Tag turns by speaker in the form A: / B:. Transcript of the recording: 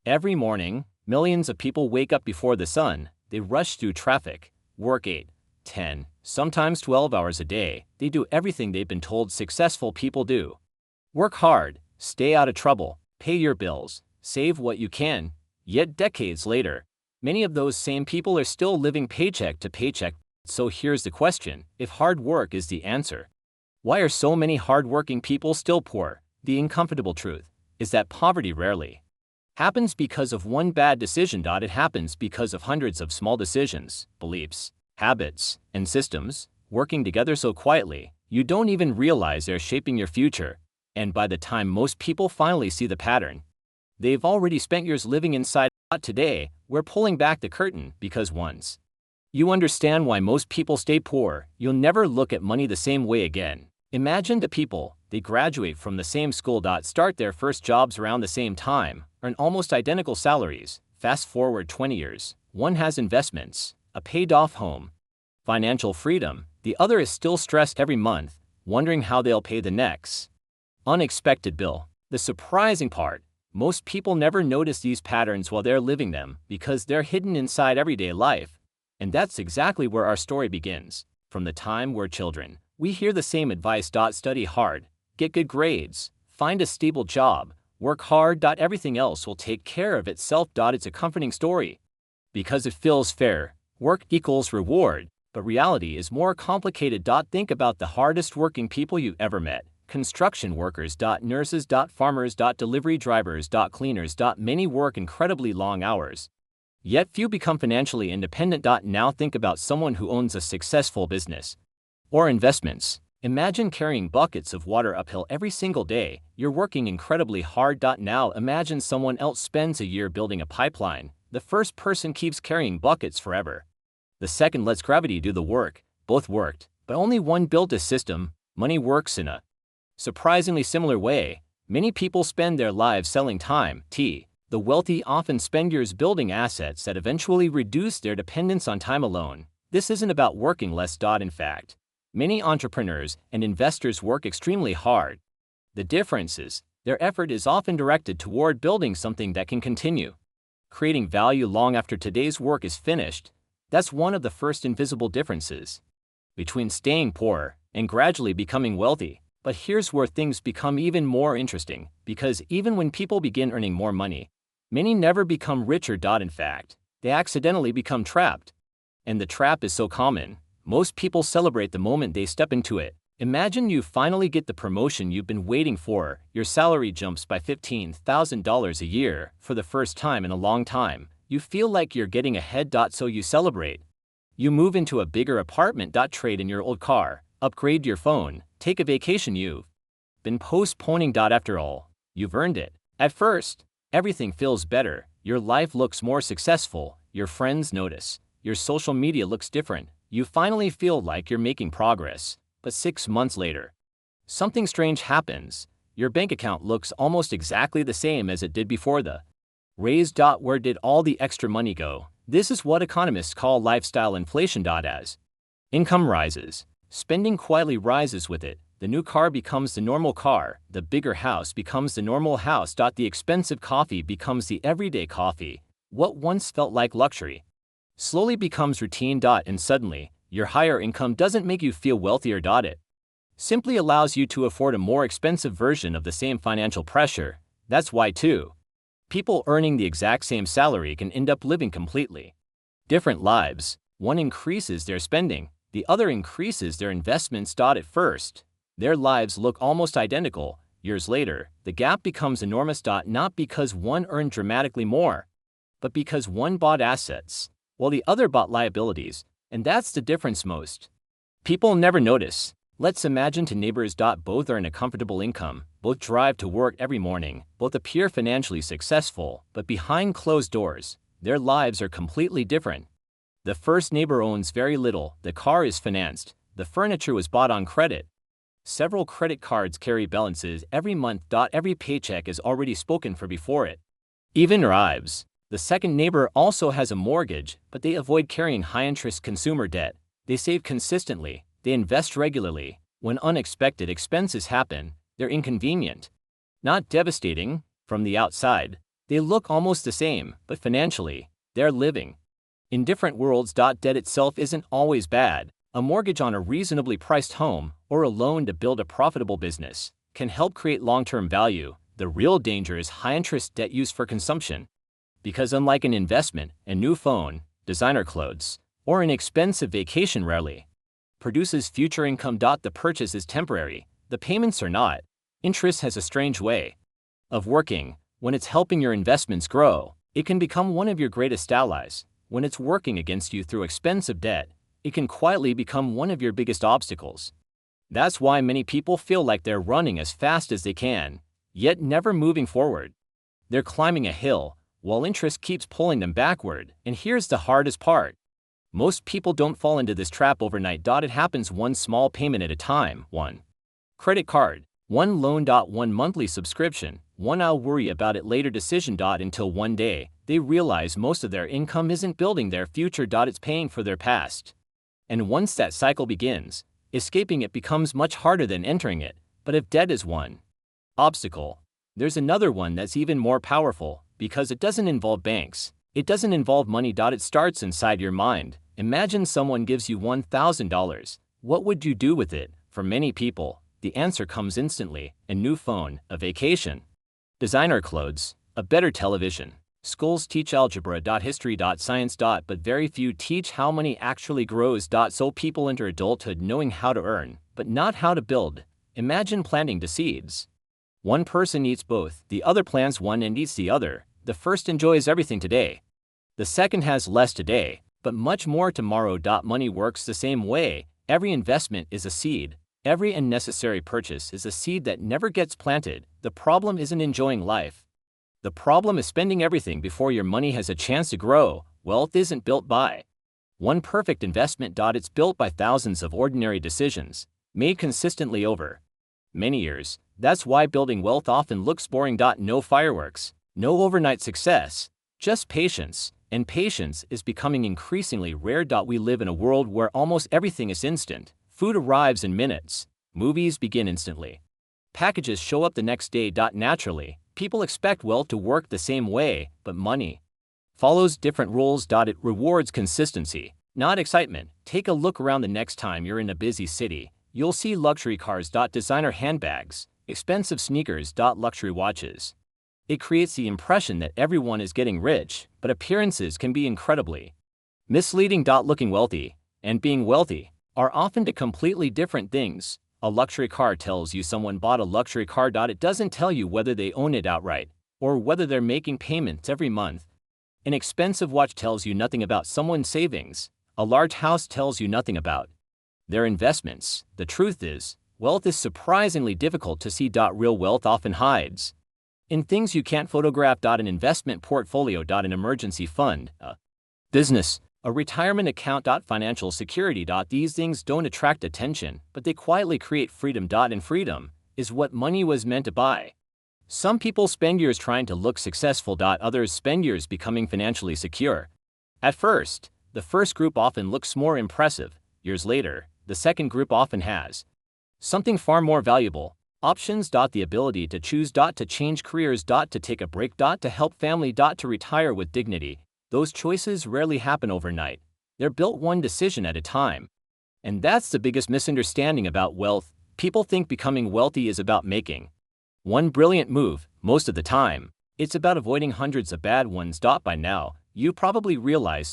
A: Every morning, millions of people wake up before the sun. They rush through traffic, work 8, 10, sometimes 12 hours a day. They do everything they've been told successful people do. Work hard, stay out of trouble, pay your bills, save what you can. Yet decades later, many of those same people are still living paycheck to paycheck. So here's the question: if hard work is the answer, why are so many hardworking people still poor? The uncomfortable truth is that poverty rarely happens because of one bad decision. It happens because of hundreds of small decisions, beliefs, habits, and systems working together so quietly you don't even realize they're shaping your future. And by the time most people finally see the pattern, they've already spent years living inside. Today, we're pulling back the curtain because once you understand why most people stay poor, you'll never look at money the same way again. Imagine the people, they graduate from the same school. Start their first jobs around the same time, earn almost identical salaries. Fast forward 20 years, one has investments, a paid-off home, financial freedom. The other is still stressed every month, wondering how they'll pay the next unexpected bill. The surprising part: most people never notice these patterns while they're living them because they're hidden inside everyday life. And that's exactly where our story begins. From the time we're children, we hear the same advice: study hard, get good grades, find a stable job, work hard. Everything else will take care of itself. It's a comforting story because it feels fair. Work equals reward, but reality is more complicated. Think about the hardest working people you ever met: construction workers, nurses, farmers, delivery drivers, cleaners. Many work incredibly long hours, yet few become financially independent. Now think about someone who owns a successful business or investments. Imagine carrying buckets of water uphill every single day. You're working incredibly hard. Now imagine someone else spends a year building a pipeline. The first person keeps carrying buckets forever. The second lets gravity do the work. Both worked, but only one built a system. Money works in a surprisingly similar way. Many people spend their lives selling time. The wealthy often spend years building assets that eventually reduce their dependence on time alone. This isn't about working less. In fact, many entrepreneurs and investors work extremely hard. The difference is, their effort is often directed toward building something that can continue creating value long after today's work is finished. That's one of the first invisible differences between staying poor and gradually becoming wealthy. But here's where things become even more interesting, because even when people begin earning more money, many never become richer. In fact, they accidentally become trapped. And the trap is so common, most people celebrate the moment they step into it. Imagine you finally get the promotion you've been waiting for. Your salary jumps by $15,000 a year for the first time in a long time. You feel like you're getting ahead. So you celebrate. You move into a bigger apartment. Trade in your old car, upgrade your phone, take a vacation you've been postponing. After all, you've earned it. At first, everything feels better. Your life looks more successful. Your friends notice. Your social media looks different. You finally feel like you're making progress. But 6 months later, something strange happens. Your bank account looks almost exactly the same as it did before the raise. Where did all the extra money go? This is what economists call lifestyle inflation. As income rises, spending quietly rises with it. The new car becomes the normal car. The bigger house becomes the normal house. The expensive coffee becomes the everyday coffee. What once felt like luxury slowly becomes routine. And suddenly, your higher income doesn't make you feel wealthier. It simply allows you to afford a more expensive version of the same financial pressure. That's why, too, people earning the exact same salary can end up living completely different lives. One increases their spending, the other increases their investments. At first, their lives look almost identical. Years later, the gap becomes enormous. Not because one earned dramatically more, but because one bought assets, while the other bought liabilities. And that's the difference most people never notice. Let's imagine two neighbors. Both earn a comfortable income, both drive to work every morning, both appear financially successful, but behind closed doors, their lives are completely different. The first neighbor owns very little. The car is financed. The furniture was bought on credit. Several credit cards carry balances every month. Every paycheck is already spoken for before it even arrives. The second neighbor also has a mortgage, but they avoid carrying high-interest consumer debt. They save consistently. They invest regularly. When unexpected expenses happen, they're inconvenient, not devastating. From the outside, They look almost the same, but financially, they're living in different worlds. Debt itself isn't always bad. A mortgage on a reasonably priced home or a loan to build a profitable business can help create long-term value. The real danger is high-interest debt used for consumption. Because unlike an investment, a new phone, designer clothes, or an expensive vacation rarely produces future income. The purchase is temporary, the payments are not. Interest has a strange way of working. When it's helping your investments grow, it can become one of your greatest allies. When it's working against you through expensive debt, it can quietly become one of your biggest obstacles. That's why many people feel like they're running as fast as they can, yet never moving forward. They're climbing a hill, while interest keeps pulling them backward. And here's the hardest part. Most people don't fall into this trap overnight. It happens one small payment at a time. One credit card, one loan. One monthly subscription, one I'll worry about it later decision. Until one day, they realize most of their income isn't building their future. It's paying for their past. And once that cycle begins, escaping it becomes much harder than entering it. But if debt is one obstacle, there's another one that's even more powerful, because it doesn't involve banks. It doesn't involve money. It starts inside your mind. Imagine someone gives you $1,000. What would you do with it? For many people, the answer comes instantly: a new phone, a vacation, designer clothes, a better television. Schools teach algebra, history, science, but very few teach how money actually grows. So people enter adulthood knowing how to earn, but not how to build. Imagine planting the seeds. One person eats both, the other plants one and eats the other. The first enjoys everything today. The second has less today, but much more tomorrow. Money works the same way. Every investment is a seed. Every unnecessary purchase is a seed that never gets planted. The problem isn't enjoying life. The problem is spending everything before your money has a chance to grow. Wealth isn't built by one perfect investment. It's built by thousands of ordinary decisions, made consistently over many years. That's why building wealth often looks boring. No fireworks, no overnight success, just patience. And patience is becoming increasingly rare. We live in a world where almost everything is instant. Food arrives in minutes. Movies begin instantly. Packages show up the next day. Naturally, people expect wealth to work the same way, but money follows different rules. It rewards consistency, not excitement. Take a look around. The next time you're in a busy city, you'll see luxury cars. Designer handbags, expensive sneakers. Luxury watches. It creates the impression that everyone is getting rich, but appearances can be incredibly misleading. Looking wealthy and being wealthy are often two completely different things. A luxury car tells you someone bought a luxury car. It doesn't tell you whether they own it outright or whether they're making payments every month. An expensive watch tells you nothing about someone's savings. A large house tells you nothing about their investments. The truth is, wealth is surprisingly difficult to see. Real wealth often hides in things you can't photograph. An investment portfolio, an emergency fund, a business, a retirement account. Financial security. These things don't attract attention, but they quietly create freedom. And freedom is what money was meant to buy. Some people spend years trying to look successful. Others spend years becoming financially secure. At first, the first group often looks more impressive. Years later, the second group often has something far more valuable: options. The ability to choose. To change careers. To take a break. To help family. To retire with dignity. Those choices rarely happen overnight. They're built one decision at a time. And that's the biggest misunderstanding about wealth. People think becoming wealthy is about making one brilliant move. Most of the time, it's about avoiding hundreds of bad ones. By now, you probably realize